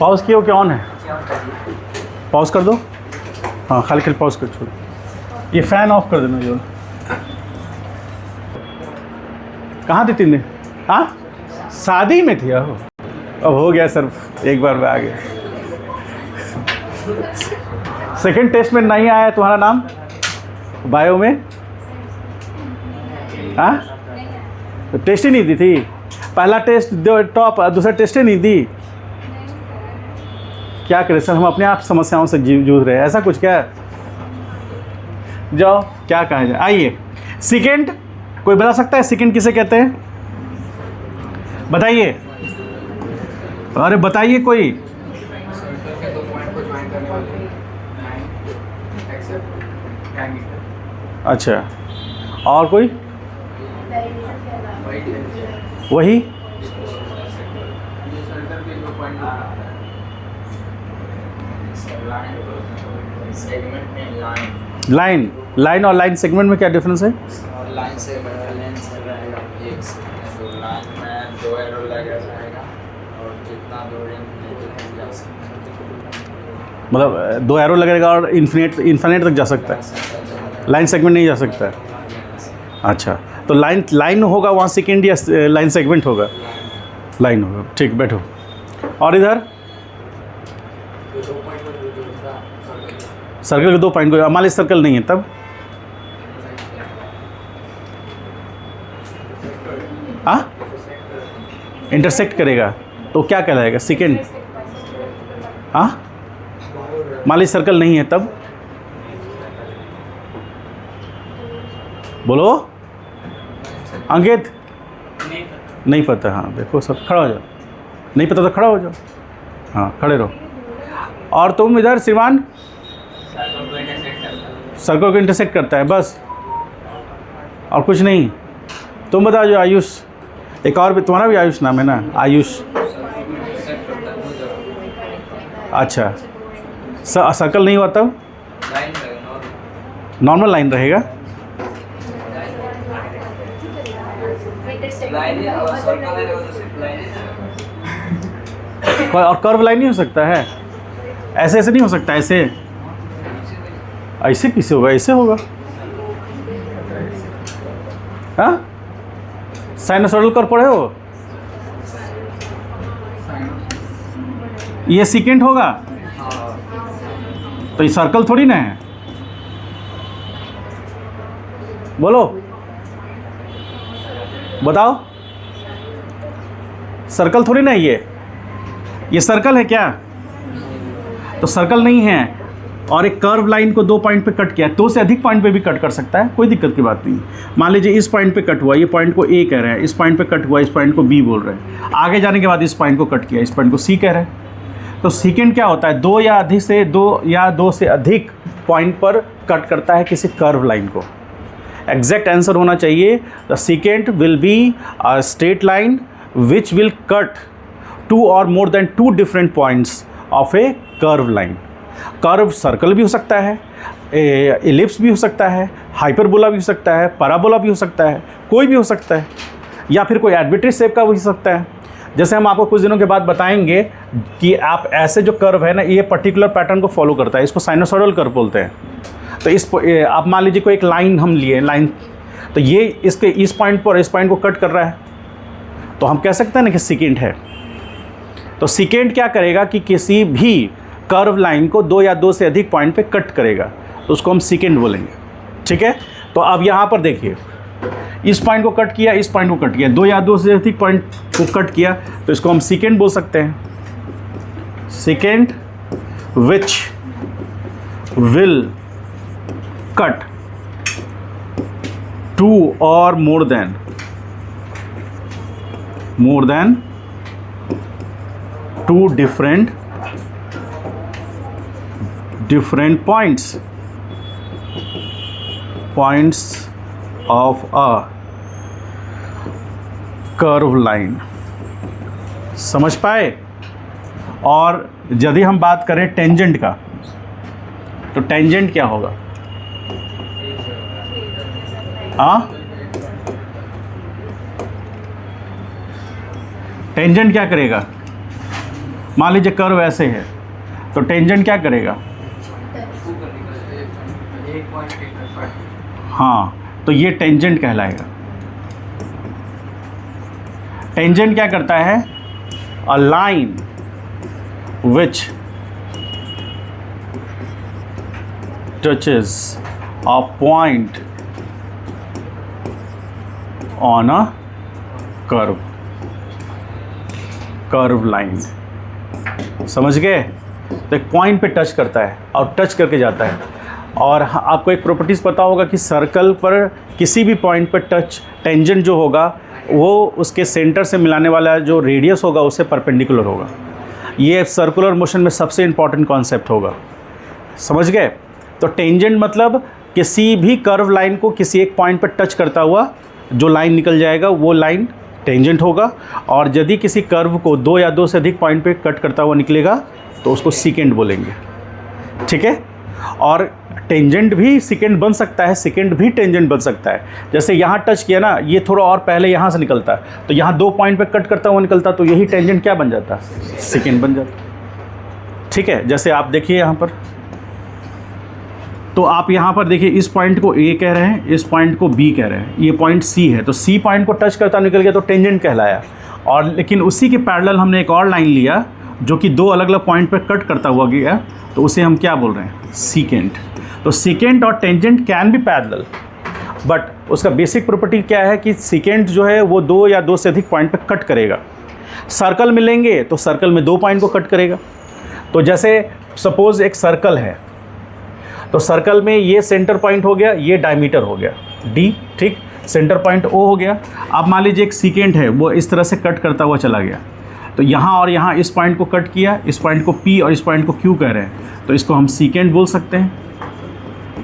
Pause किया हो क्या ऑन है? पॉज कर दो। हाँ खाली पॉज कर छोड़। ये फ़ैन ऑफ कर देना जो। कहाँ थी 3 दिन? हाँ शादी में थी। अब हो गया सर, एक बार में आ गया। सेकंड टेस्ट में नहीं आया तुम्हारा नाम बायो में? हाँ तो टेस्ट ही नहीं दी थी। पहला टेस्ट टॉप, दूसरा टेस्ट ही नहीं दी। क्या करें सर, हम अपने आप समस्याओं से जूझ रहे हैं। ऐसा कुछ क्या है? जाओ क्या कहा जाए। आइए सेकेंड, कोई बता सकता है सेकेंड किसे कहते हैं? बताइए, अरे बताइए कोई। अच्छा और कोई? वही लाइन। लाइन और लाइन सेगमेंट में क्या डिफरेंस है? लाइन से लेंस से रहेगा एक तो लाइन में 2 एरो लगा जाएगा और जितना दूर जा सकता मतलब 2 एरो लगेगा और इन्फिनिट तक जा सकता है। लाइन सेगमेंट नहीं जा सकता है। अच्छा तो लाइन होगा वहाँ सेकेंड या लाइन सेगमेंट होगा? लाइन होगा। ठीक बैठो। और इधर सर्कल के 2 पॉइंट को, हमारे सर्कल नहीं है तब इंटरसेक्ट करेगा तो क्या कहलाएगा? सेकेंड। मान लीजिए सर्कल नहीं है तब बोलो। अंकित नहीं पता। हाँ देखो सब खड़ा हो जाओ। नहीं पता तो खड़ा हो जाओ। हाँ खड़े रहो। और तुम इधर श्रीमान? सर्कल को इंटरसेक्ट करता है बस, और कुछ नहीं। तुम बताओ जो आयुष, एक और भी तुम्हारा भी आयुष नाम है ना? आयुष। अच्छा सर्कल नहीं हुआ तब नॉर्मल लाइन रहेगा। और कर्व लाइन नहीं हो सकता है? ऐसे ऐसे नहीं हो सकता। ऐसे ऐसे किसे होगा? ऐसे होगा। हाँ साइनसोइडल कर्व पढ़े हो? ये सेकेंड होगा तो ये सर्कल थोड़ी ना है। बोलो बताओ, सर्कल थोड़ी ना है ये सर्कल है क्या? तो सर्कल नहीं है। और एक कर्व लाइन को 2 पॉइंट पे कट किया, 2 से अधिक पॉइंट पे भी कट कर सकता है, कोई दिक्कत की बात नहीं। मान लीजिए इस पॉइंट पे कट हुआ, ये पॉइंट को ए कह रहे हैं, इस पॉइंट पे कट हुआ, इस पॉइंट को बी बोल रहे हैं। आगे जाने के बाद इस पॉइंट को कट किया, इस पॉइंट को सी कह रहे हैं। तो सेकेंड क्या होता है? 2 या 2 से अधिक पॉइंट पर कट करता है किसी कर्व लाइन को। एग्जैक्ट आंसर होना चाहिए the second will be a straight line which will cut 2 और more than 2 different points of A curve line. Curve circle भी हो सकता है, एलिप्स भी हो सकता है, हाइपरबोला भी हो सकता है, पैराबोला भी हो सकता है, कोई भी हो सकता है, या फिर कोई आर्बिट्रेरी शेप का भी हो सकता है। जैसे हम आपको कुछ दिनों के बाद बताएंगे कि आप ऐसे जो कर्व है ना, ये पर्टिकुलर पैटर्न को फॉलो करता है, इसको साइनोसॉइडल कर्व बोलते हैं। तो इस आप मान लीजिए कोई एक लाइन हम लिए, लाइन तो ये इसके इस पॉइंट पर इस पॉइंट को कट कर रहा है, तो हम कह सकते हैं ना कि सेकेंड है। तो सेकेंड क्या करेगा कि किसी भी कर्व लाइन को 2 या 2 से अधिक पॉइंट पे कट करेगा, तो उसको हम सेकेंड बोलेंगे। ठीक है, तो अब यहाँ पर देखिए, इस पॉइंट को कट किया, इस पॉइंट को कट किया, 2 या 2 से अधिक पॉइंट को कट किया, तो इसको हम सेकेंड बोल सकते हैं। सेकेंड विच विल कट 2 और more than 2 different points of a curve line। समझ पाए? और यदि हम बात करें टेंजेंट का, तो टेंजेंट क्या होगा? टेंजेंट क्या करेगा? मान लीजिए कर्व ऐसे है, तो टेंजेंट क्या करेगा? हाँ, तो ये टेंजेंट कहलाएगा। टेंजेंट क्या करता है? A line which touches a point on a curve line. समझ गए? तो एक पॉइंट पे टच करता है और टच करके जाता है। और आपको एक प्रॉपर्टीज़ पता होगा कि सर्कल पर किसी भी पॉइंट पर टच टेंजेंट जो होगा वो उसके सेंटर से मिलाने वाला जो रेडियस होगा उससे परपेंडिकुलर होगा। ये सर्कुलर मोशन में सबसे इम्पॉर्टेंट कॉन्सेप्ट होगा। समझ गए? तो टेंजेंट मतलब किसी भी कर्व लाइन को किसी एक पॉइंट पर टच करता हुआ जो लाइन निकल जाएगा वो लाइन टेंजेंट होगा। और यदि किसी कर्व को दो या दो से अधिक पॉइंट पे कट करता हुआ निकलेगा तो उसको सीकेंट बोलेंगे। ठीक है? और टेंजेंट भी सीकेंट बन सकता है, सीकेंट भी टेंजेंट बन सकता है। जैसे यहाँ टच किया ना, ये थोड़ा और पहले यहाँ से निकलता है, तो यहाँ दो पॉइंट पे कट करता हुआ निकलता, तो यही टेंजेंट क्या बन जाता? सीकेंट बन जाता। ठीक है? जैसे आप देखिए यहाँ पर, तो आप यहाँ पर देखिए इस पॉइंट को ए कह रहे हैं, इस पॉइंट को बी कह रहे हैं, ये पॉइंट सी है, तो सी पॉइंट को टच करता निकल गया तो टेंजेंट कहलाया। और लेकिन उसी के पैरेलल हमने एक और लाइन लिया जो कि दो अलग अलग पॉइंट पर कट करता हुआ गया, तो उसे हम क्या बोल रहे हैं? सीकेंट। तो सीकेंट और tangent can be parallel, but उसका बेसिक प्रॉपर्टी क्या है कि सीकेंट जो है वो दो या दो से अधिक पॉइंट पर कट करेगा। सर्कल में लेंगे तो सर्कल में दो पॉइंट को कट करेगा। तो जैसे सपोज एक सर्कल है, तो सर्कल में ये सेंटर पॉइंट हो गया, ये डायमीटर हो गया डी, ठीक, सेंटर पॉइंट ओ हो गया। अब मान लीजिए एक सीकेंट है, वो इस तरह से कट करता हुआ चला गया, तो यहाँ और यहाँ इस पॉइंट को कट किया, इस पॉइंट को पी और इस पॉइंट को क्यू कह रहे हैं, तो इसको हम सीकेंट बोल सकते हैं।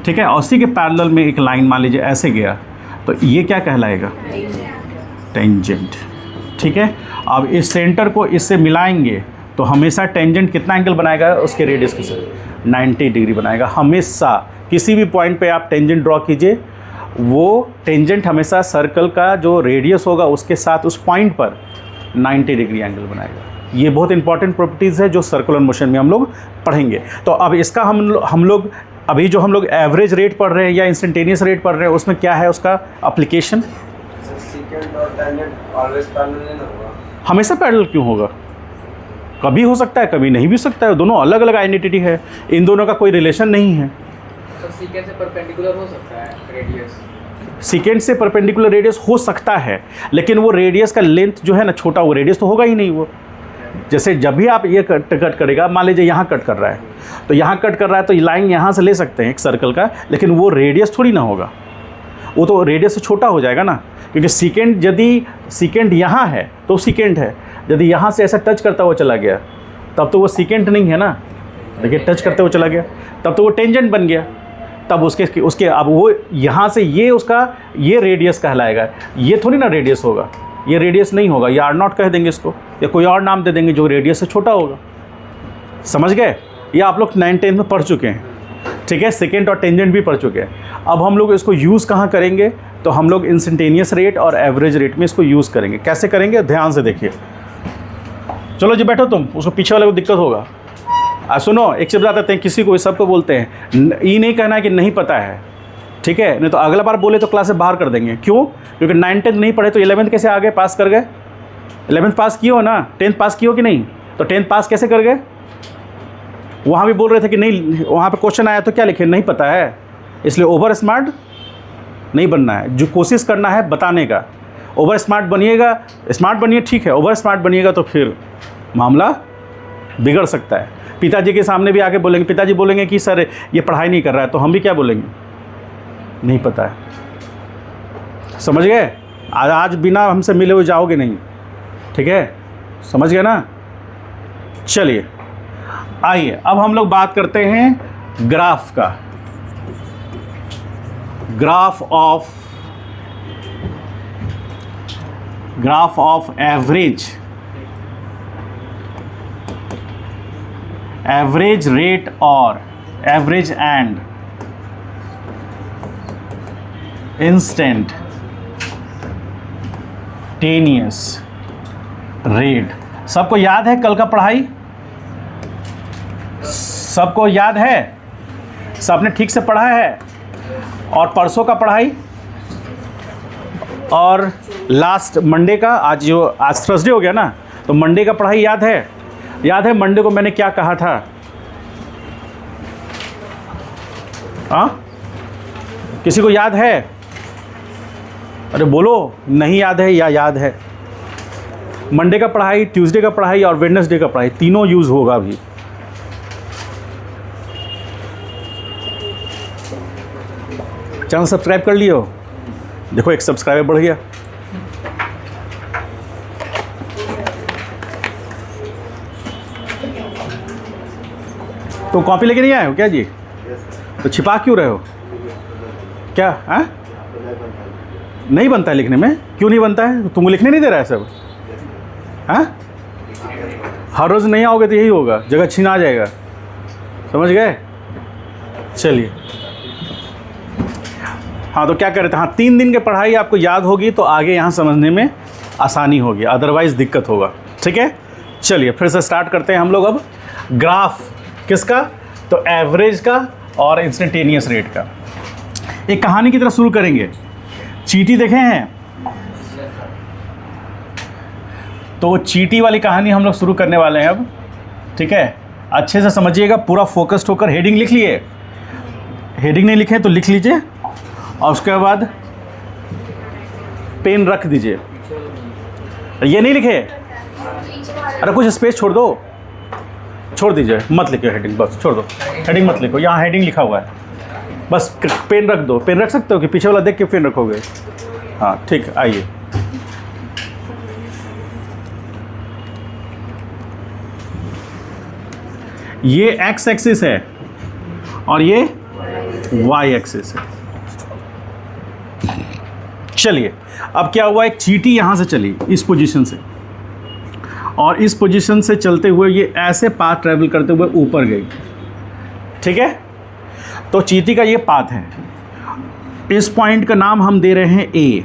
ठीक है? और उसी के पैरेलल में एक लाइन मान लीजिए ऐसे गया, तो ये क्या कहलाएगा? टेंजेंट। ठीक है? अब इस सेंटर को इससे मिलाएंगे तो हमेशा टेंजेंट कितना एंगल बनाएगा? उसके रेडियस के साथ 90 डिग्री बनाएगा। हमेशा किसी भी पॉइंट पे आप टेंजेंट ड्रॉ कीजिए, वो टेंजेंट हमेशा सर्कल का जो रेडियस होगा उसके साथ उस पॉइंट पर 90 डिग्री एंगल बनाएगा। ये बहुत इंपॉर्टेंट प्रॉपर्टीज़ है जो सर्कुलर मोशन में हम लोग पढ़ेंगे। तो अब इसका हम लोग अभी जो हम लोग एवरेज रेट पढ़ रहे हैं या इंस्टेंटेनियस रेट पढ़ रहे हैं, उसमें क्या है उसका एप्लीकेशन? हमेशा पैरेलल क्यों होगा? कभी हो सकता है, कभी नहीं भी सकता है। दोनों अलग अलग आइडेंटिटी है, इन दोनों का कोई रिलेशन नहीं है। तो सीकेंट से परपेंडिकुलर हो सकता है रेडियस? सीकेंट से परपेंडिकुलर रेडियस हो सकता है, लेकिन वो रेडियस का लेंथ जो है ना छोटा, वो रेडियस तो होगा ही नहीं। वो जैसे जब भी आप ये कट करेगा, मान लीजिए यहाँ कट कर रहा है, तो यहाँ कट कर रहा है तो लाइन यहाँ से ले सकते हैं एक सर्कल का, लेकिन वो रेडियस थोड़ी ना होगा, वो तो रेडियस से छोटा हो जाएगा ना। क्योंकि सीकेंट, यदि सीकेंट यहाँ है तो सीकेंट है, यदि यहाँ से ऐसा टच करता हुआ चला गया तब तो वो सीकेंट नहीं है ना। देखिए टच करते हुए चला गया तब तो वो टेंजेंट बन गया, तब उसके अब वो यहाँ से ये उसका ये रेडियस कहलाएगा, ये थोड़ी ना रेडियस होगा, ये रेडियस नहीं होगा, ये आर नॉट कह देंगे इसको, या कोई और नाम दे देंगे जो रेडियस से छोटा होगा। समझ गए? ये आप लोग 9th-10th में पढ़ चुके हैं। ठीक है? सेकेंट और टेंजेंट भी पढ़ चुके हैं। अब हम लोग इसको यूज़ कहाँ करेंगे? तो हम लोग इंस्टेंटेनियस रेट और एवरेज रेट में इसको यूज़ करेंगे। कैसे करेंगे? ध्यान से देखिए। चलो जी बैठो तुम, उसको पीछे वाले को दिक्कत होगा। सुनो, एक चीज़ बताते हैं, किसी को सबको बोलते हैं, ये नहीं कहना है कि नहीं पता है, ठीक है? नहीं तो अगला बार बोले तो क्लास से बाहर कर देंगे। क्यों? क्योंकि 9th-10th नहीं पढ़े तो 11th कैसे आ गए, पास कर गए? 11th पास किए हो ना, 10th पास किए हो कि नहीं? तो 10th पास कैसे कर गए? वहाँ भी बोल रहे थे कि नहीं, वहाँ पे क्वेश्चन आया तो क्या लिखे? नहीं पता है। इसलिए ओवर स्मार्ट नहीं बनना है, जो कोशिश करना है बताने का। ओवर स्मार्ट बनिएगा, स्मार्ट बनिए ठीक है, ओवर स्मार्ट बनिएगा तो फिर मामला बिगड़ सकता है। पिताजी के सामने भी आके बोलेंगे, पिताजी बोलेंगे कि सर ये पढ़ाई नहीं कर रहा है, तो हम भी क्या बोलेंगे? नहीं पता है। समझ गए? आज बिना हमसे मिले हुए जाओगे नहीं। ठीक है? समझ गए ना? चलिए आइए अब हम लोग बात करते हैं ग्राफ का। ग्राफ ऑफ एवरेज रेट और एवरेज एंड इंस्टेंटेनियस रेट। सबको याद है कल का पढ़ाई? सबको याद है? सबने ठीक से पढ़ा है? और परसों का पढ़ाई और लास्ट मंडे का, आज थर्सडे हो गया ना, तो मंडे का पढ़ाई याद है? याद है मंडे को मैंने क्या कहा था? हाँ, किसी को याद है? अरे बोलो, नहीं याद है या याद है? मंडे का पढ़ाई, ट्यूसडे का पढ़ाई और वेडनेसडे का पढ़ाई तीनों यूज़ होगा अभी। चैनल सब्सक्राइब कर लियो, देखो एक सब्सक्राइबर बढ़ गया। तो कॉपी लेके नहीं आए हो क्या जी? तो छिपा क्यों रहे हो? क्या हाँ? नहीं बनता है लिखने में? क्यों नहीं बनता है? तुमको लिखने नहीं दे रहा है सब? हाँ, हर रोज़ नहीं आओगे तो यही होगा, जगह छीना जाएगा। समझ गए? चलिए, हाँ तो क्या कर रहे थे? हाँ, 3 दिन की पढ़ाई आपको याद होगी तो आगे यहाँ समझने में आसानी होगी, अदरवाइज़ दिक्कत होगा। ठीक है, चलिए फिर से स्टार्ट करते हैं हम लोग अब। ग्राफ किसका? तो एवरेज का और इंस्टेंटेनियस रेट का। एक कहानी की तरह शुरू करेंगे। चींटी देखे हैं? तो वो चींटी वाली कहानी हम लोग शुरू करने वाले हैं अब। ठीक है, अच्छे से समझिएगा, पूरा फोकस्ड होकर। हेडिंग लिख लिए? हेडिंग नहीं लिखे तो लिख लीजिए और उसके बाद पेन रख दीजिए। ये नहीं लिखे? अरे कुछ स्पेस छोड़ दो, छोड़ दीजिए, मत लिखो हेडिंग, बस छोड़ दो, हेडिंग मत लिखो। यहाँ हेडिंग लिखा हुआ है, बस पेन रख दो। पेन रख सकते हो कि पीछे वाला देख के पेन रखोगे? हाँ ठीक, आइए। ये एक्स एक्सिस है और ये वाई एक्सिस है। चलिए, अब क्या हुआ, एक चींटी यहाँ से चली इस पोजीशन से, और इस पोजीशन से चलते हुए ये ऐसे पाथ ट्रैवल करते हुए ऊपर गई। ठीक है, तो चींटी का ये पाथ है। इस पॉइंट का नाम हम दे रहे हैं ए।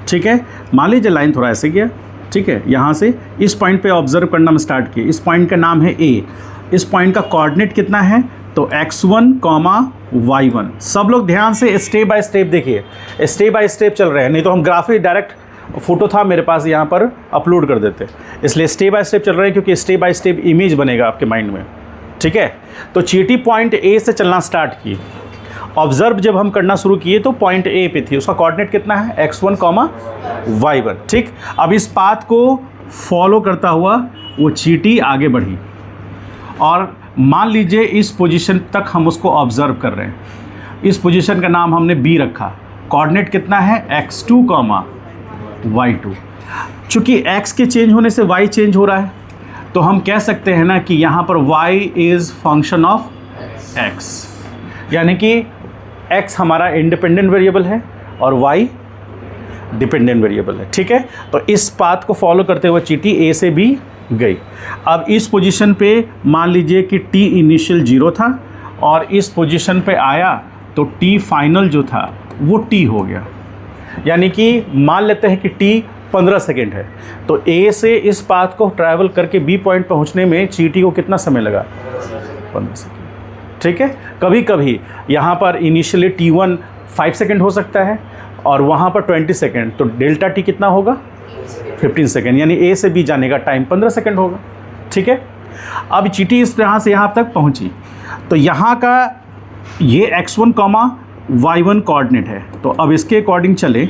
ठीक है, मान लीजिए लाइन थोड़ा ऐसे गया। ठीक है, यहाँ से इस पॉइंट पे ऑब्जर्व करना हम स्टार्ट किए। इस पॉइंट का नाम है ए। इस पॉइंट का कोऑर्डिनेट कितना है? तो x1, y1। सब लोग ध्यान से स्टेप बाय स्टेप देखिए, स्टेप बाय स्टेप चल रहे हैं, नहीं तो हम ग्राफिक डायरेक्ट फोटो था मेरे पास यहाँ पर अपलोड कर देते। इसलिए स्टेप बाय स्टेप चल रहे हैं क्योंकि स्टेप बाय स्टेप इमेज बनेगा आपके माइंड में। ठीक है, तो चींटी पॉइंट ए से चलना स्टार्ट की। ऑब्जर्व जब हम करना शुरू किए तो पॉइंट ए पे थी, उसका कोऑर्डिनेट कितना है? x1, y1। ठीक, अब इस पाथ को फॉलो करता हुआ वो चींटी आगे बढ़ी और मान लीजिए इस पोजीशन तक हम उसको ऑब्जर्व कर रहे हैं। इस पोजीशन का नाम हमने बी रखा। कोऑर्डिनेट कितना है? x2, y2। चूँकि x के चेंज होने से y चेंज हो रहा है, तो हम कह सकते हैं ना कि यहाँ पर y is function of x, यानी कि x हमारा इंडिपेंडेंट वेरिएबल है और y डिपेंडेंट वेरिएबल है। ठीक है, तो इस पाथ को फॉलो करते हुए चींटी ए से बी गई। अब इस पोजीशन पे मान लीजिए कि t इनिशियल 0 था और इस पोजीशन पे आया तो t फाइनल जो था वो t हो गया, यानी कि मान लेते हैं कि t 15 सेकेंड है। तो a से इस पाथ को ट्रैवल करके b पॉइंट पहुंचने में चींटी को कितना समय लगा? 15 सेकेंड। ठीक है, कभी कभी यहाँ पर इनिशियली t1 5 सेकेंड हो सकता है और वहाँ पर 20 सेकेंड, तो डेल्टा t कितना होगा? 15 सेकेंड, यानी ए से बी जाने का टाइम 15 सेकेंड होगा। ठीक है, अब चींटी इस तरह से यहाँ तक पहुँची, तो यहाँ का ये x1, y1 कोऑर्डिनेट है। तो अब इसके अकॉर्डिंग चले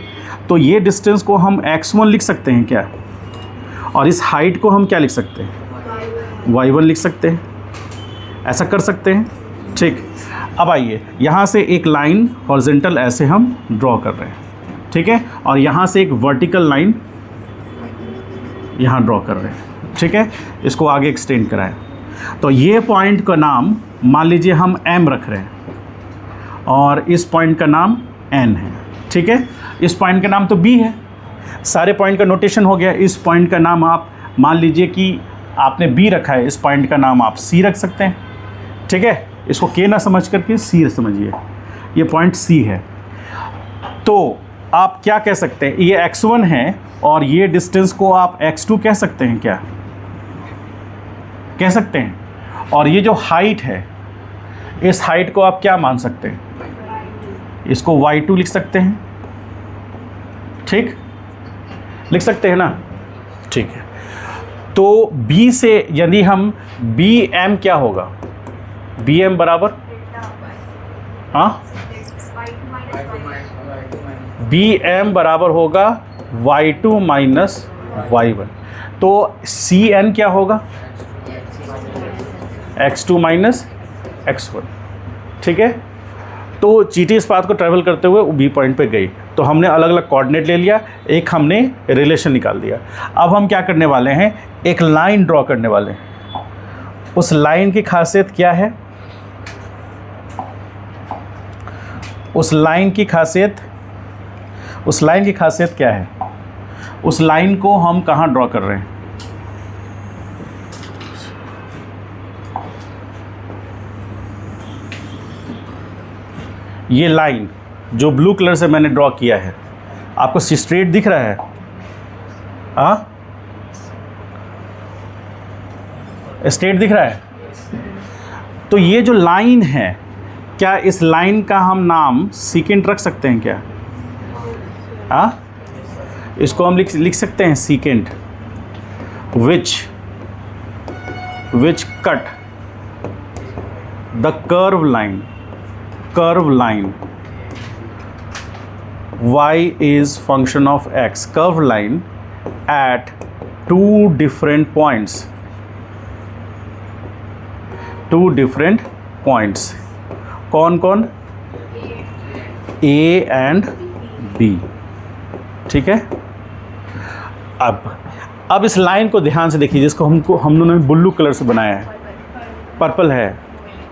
तो ये डिस्टेंस को हम x1 लिख सकते हैं क्या, और इस हाइट को हम क्या लिख सकते हैं? y1 लिख सकते हैं। ऐसा कर सकते हैं। ठीक, अब आइए यहाँ से एक लाइन हॉरिजॉन्टल ऐसे हम ड्रॉ कर रहे हैं। ठीक है, और यहाँ से एक वर्टिकल लाइन यहाँ ड्रॉ कर रहे हैं। ठीक है, इसको आगे एक्सटेंड कराएं। तो ये पॉइंट का नाम मान लीजिए हम M रख रहे हैं और इस पॉइंट का नाम N है। ठीक है, इस पॉइंट का नाम तो B है। सारे पॉइंट का नोटेशन हो गया। इस पॉइंट का नाम आप मान लीजिए कि आपने B रखा है, इस पॉइंट का नाम आप C रख सकते हैं। ठीक है, इसको K ना समझ करके C समझिए, ये पॉइंट C है। तो आप क्या कह सकते हैं? ये x1 है और ये डिस्टेंस को आप x2 कह सकते हैं क्या? कह सकते हैं। और ये जो हाइट है, इस हाइट को आप क्या मान सकते हैं? इसको y2 लिख सकते हैं, ठीक, लिख सकते हैं ना, ठीक है। तो b से यदि हम bm क्या होगा, bm बराबर, हाँ, bm बराबर होगा y2 माइनस y1। तो cn क्या होगा, x2 माइनस x1, ठीक है। तो चींटी इस बात को ट्रैवल करते हुए बी पॉइंट पे गई, तो हमने अलग अलग कोऑर्डिनेट ले लिया, एक हमने रिलेशन निकाल दिया। अब हम क्या करने वाले हैं, एक लाइन ड्रॉ करने वाले हैं। उस लाइन की खासियत क्या है, उस लाइन की खासियत क्या है, उस लाइन को हम कहाँ ड्रॉ कर रहे हैं? ये लाइन जो ब्लू कलर से मैंने ड्रॉ किया है, आपको स्ट्रेट दिख रहा है? हाँ, स्ट्रेट दिख रहा है? तो ये जो लाइन है, क्या इस लाइन का हम नाम सीकेंट रख सकते हैं क्या? हाँ, इसको हम लिख सकते हैं secant, which cut the curve line y is function of x, curve line at two different points, कौन कौन? A and B, ठीक है। अब इस लाइन को ध्यान से देखिए, जिसको हम लोगों ने ब्लू कलर से बनाया है, पर्पल है,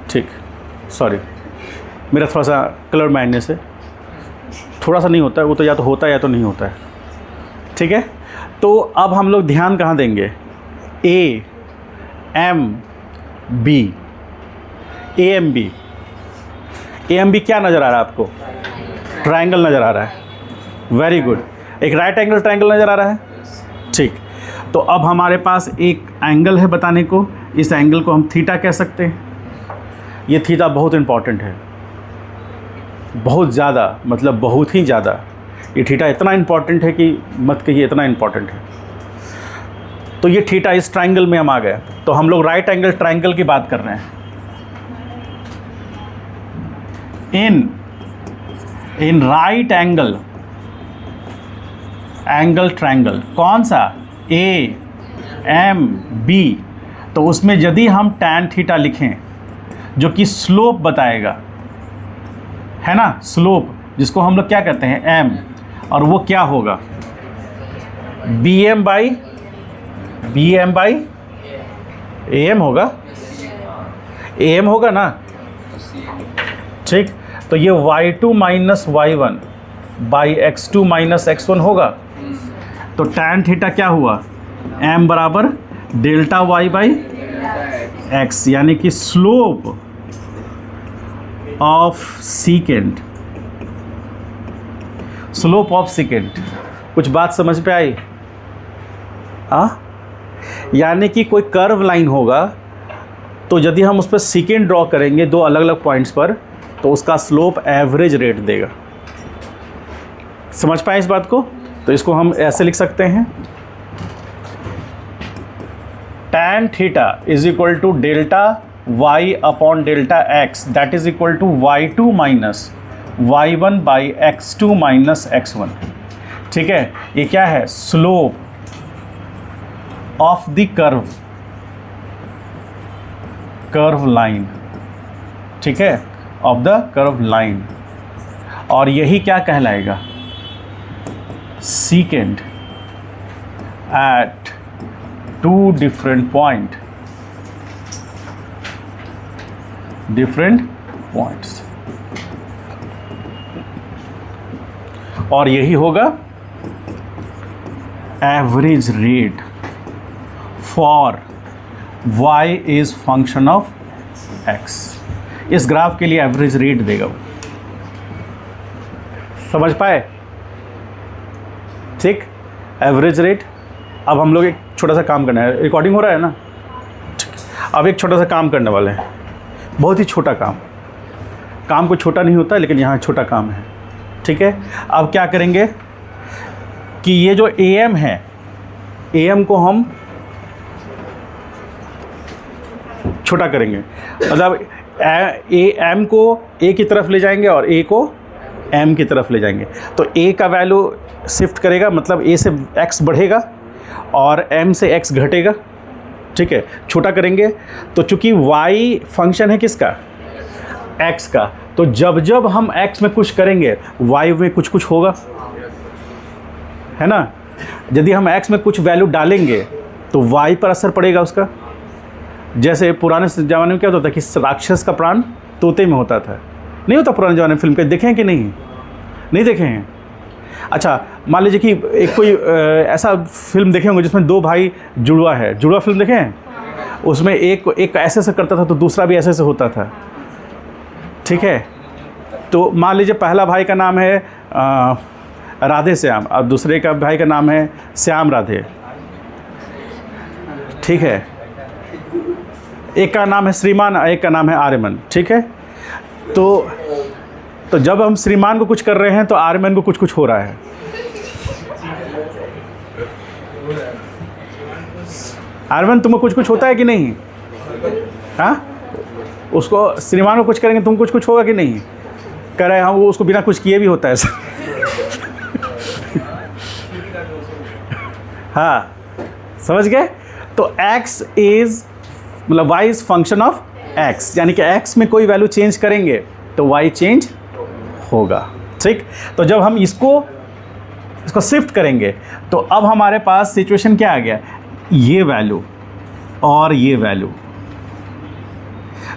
ठीक, सॉरी मेरा थोड़ा सा कलर माइनस है, थोड़ा सा नहीं होता है वो, तो या तो होता है या तो नहीं होता है, ठीक है। तो अब हम लोग ध्यान कहाँ देंगे, ए एम बी क्या नज़र आ रहा है आपको? ट्रायंगल नज़र आ रहा है, वेरी गुड। एक राइट एंगल ट्रायंगल नज़र आ रहा है, ठीक। तो अब हमारे पास एक एंगल है बताने को, इस एंगल को हम थीटा कह सकते हैं। ये थीटा बहुत इंपॉर्टेंट है, बहुत ज़्यादा, मतलब बहुत ही ज़्यादा। ये थीटा इतना इंपॉर्टेंट है कि मत कहिए, इतना इंपॉर्टेंट है। तो ये थीटा इस ट्रायंगल में हम आ गए, तो हम लोग राइट एंगल ट्रायंगल की बात कर रहे हैं। इन राइट एंगल ट्रायंगल, कौन सा? A M B. तो उसमें यदि हम tan थीटा लिखें, जो कि स्लोप बताएगा, है ना, स्लोप, जिसको हम लोग क्या कहते हैं, m, और वो क्या होगा, bm बाई am होगा ना, ठीक। तो ये y2 minus y1 by x2 minus x1 होगा। तो tan थीटा क्या हुआ, m बराबर डेल्टा y बाई x, यानी कि स्लोप ऑफ सीकेंट, कुछ बात समझ पे आई? यानी कि कोई कर्व लाइन होगा, तो यदि हम उस पर सीकेंट ड्रॉ करेंगे दो अलग अलग पॉइंट्स पर, तो उसका स्लोप एवरेज रेट देगा। समझ पाए इस बात को? तो इसको हम ऐसे लिख सकते हैं, tan theta is equal to delta y upon delta x, that is equal to y2 minus y1 by x2 minus x1, ठीक है। ये क्या है, slope of the curve line, ठीक है, ऑफ द कर्व लाइन। और यही क्या कहलाएगा, secant at two different points, और यही होगा average rate for y is function of x। इस ग्राफ के लिए एवरेज रेट देगा वो। समझ पाए? ठीक, एवरेज रेट। अब हम लोग एक छोटा सा काम करना है, रिकॉर्डिंग हो रहा है ना? ठीक। अब एक छोटा सा काम करने वाले हैं, बहुत ही छोटा काम। काम कोई छोटा नहीं होता, लेकिन यहाँ छोटा काम है, ठीक है। अब क्या करेंगे कि ये जो AM है, AM को हम छोटा करेंगे, मतलब AM को A की तरफ ले जाएंगे और A को M की तरफ ले जाएंगे। तो A का वैल्यू शिफ्ट करेगा, मतलब A से X बढ़ेगा और M से X घटेगा, ठीक है। छोटा करेंगे तो चूंकि Y फंक्शन है किसका, X का, तो जब जब हम X में कुछ करेंगे Y में कुछ कुछ होगा, है ना। यदि हम X में कुछ वैल्यू डालेंगे तो Y पर असर पड़ेगा उसका। जैसे पुराने ज़माने में क्या होता था कि राक्षस का प्राण तोते में होता था, नहीं होता पुराने ज़माने में। फिल्म के देखे हैं कि नहीं देखे हैं? अच्छा, मान लीजिए कि एक कोई ऐसा फिल्म देखे होंगे जिसमें दो भाई जुड़वा है, जुड़वा फिल्म देखे हैं? उसमें एक ऐसे से करता था तो दूसरा भी ऐसे से होता था, ठीक है। तो मान लीजिए पहला भाई का नाम है राधे श्याम और दूसरे का भाई का नाम है श्याम राधे, ठीक है। एक का नाम है श्रीमान, एक का नाम है आर्यमन, ठीक है। तो जब हम श्रीमान को कुछ कर रहे हैं तो आर्यमन को कुछ कुछ हो रहा है। आर्यमन तुम्हें कुछ कुछ होता है कि नहीं? हाँ, उसको श्रीमान को कुछ करेंगे तुम कुछ कुछ होगा कि नहीं? कर रहे हैं हम, वो उसको बिना कुछ किए भी होता है हाँ, समझ गए? तो x इज मतलब y is function of x, यानी कि x में कोई वैल्यू चेंज करेंगे तो y चेंज होगा, ठीक। तो जब हम इसको शिफ्ट करेंगे तो अब हमारे पास सिचुएशन क्या आ गया, ये वैल्यू और ये वैल्यू।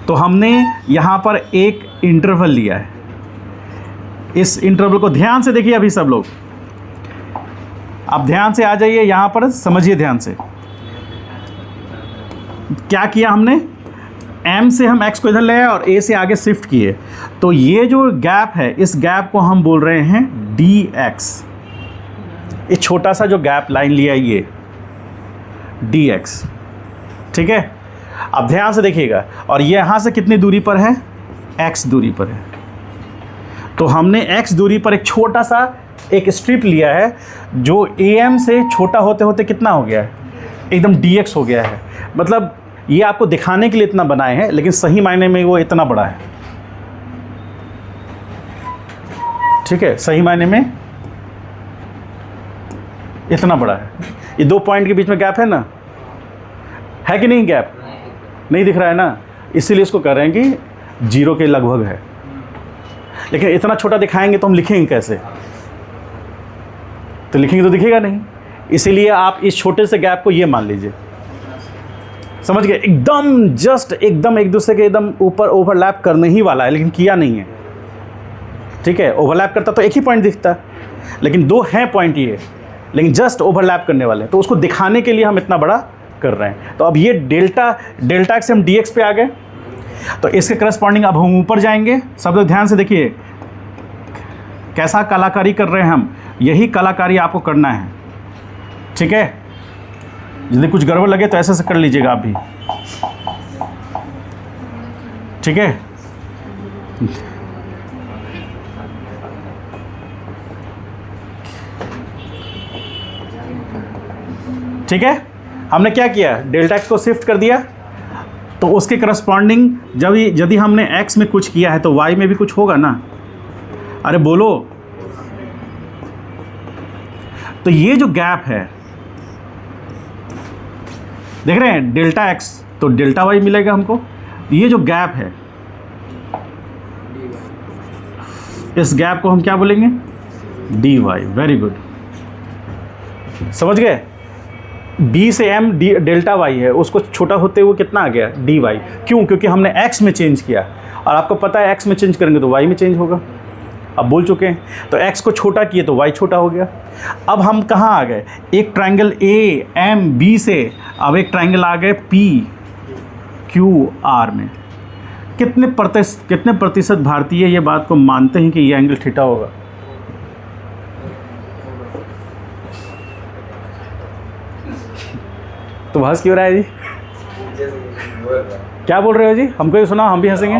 तो हमने यहाँ पर एक इंटरवल लिया है, इस इंटरवल को ध्यान से देखिए अभी सब लोग, आप ध्यान से आ जाइए यहाँ पर, समझिए ध्यान से। क्या किया हमने, M से हम X को इधर ले आए और A से आगे शिफ्ट किए, तो ये जो गैप है इस गैप को हम बोल रहे हैं dx। ये छोटा सा जो गैप लाइन लिया है ये dx, ठीक है। अब ध्यान से देखिएगा, और ये यहाँ से कितनी दूरी पर है, x दूरी पर है। तो हमने x दूरी पर एक छोटा सा एक स्ट्रिप लिया है जो AM से छोटा होते होते कितना हो गया है, एकदम dx हो गया है। मतलब ये आपको दिखाने के लिए इतना बनाए हैं, लेकिन सही मायने में वो इतना बड़ा है, ठीक है। सही मायने में इतना बड़ा है। ये दो पॉइंट के बीच में गैप है ना, है कि नहीं? गैप नहीं दिख रहा है ना, इसीलिए इसको कर रहे हैं कि 0 के लगभग है। लेकिन इतना छोटा दिखाएंगे तो हम लिखेंगे कैसे? तो लिखेंगे तो दिखेगा नहीं, इसीलिए आप इस छोटे से गैप को ये मान लीजिए, समझ गए? एकदम जस्ट एकदम एक दूसरे के एकदम ऊपर ओवरलैप करने ही वाला है, लेकिन किया नहीं है, ठीक है। ओवरलैप करता तो एक ही पॉइंट दिखता, लेकिन दो हैं पॉइंट ये, लेकिन जस्ट ओवरलैप करने वाले हैं। तो उसको दिखाने के लिए हम इतना बड़ा कर रहे हैं। तो अब ये डेल्टा से हम dx पे आ गए, तो इसके करस्पॉन्डिंग अब हम ऊपर जाएंगे। सब लोग ध्यान से देखिए कैसा कलाकारी कर रहे हैं हम, यही कलाकारी आपको करना है, ठीक है। यदि कुछ गड़बड़ लगे तो ऐसे से कर लीजिएगा आप भी, ठीक है। ठीक है, हमने क्या किया, डेल्टा x को शिफ्ट कर दिया, तो उसके करस्पॉन्डिंग यदि हमने x में कुछ किया है तो y में भी कुछ होगा ना। अरे बोलो। तो ये जो गैप है देख रहे हैं, डेल्टा x तो डेल्टा y मिलेगा हमको। ये जो गैप है, इस गैप को हम क्या बोलेंगे, dy। वेरी गुड, समझ गए। b से m डेल्टा y है, उसको छोटा होते हुए कितना आ गया, dy। क्यों? क्योंकि हमने x में चेंज किया, और आपको पता है x में चेंज करेंगे तो y में चेंज होगा। अब बोल चुके हैं, तो x को छोटा किए तो y छोटा हो गया। अब हम कहाँ आ गए, एक ट्रायंगल a m b से अब एक ट्रायंगल आ गए p q r में। कितने प्रतिशत भारतीय ये बात को मानते हैं कि ये एंगल थीटा होगा? तो बहस क्यों रहा है जी? क्या बोल रहे हो जी? हमको ही सुना, हम भी हंसेंगे।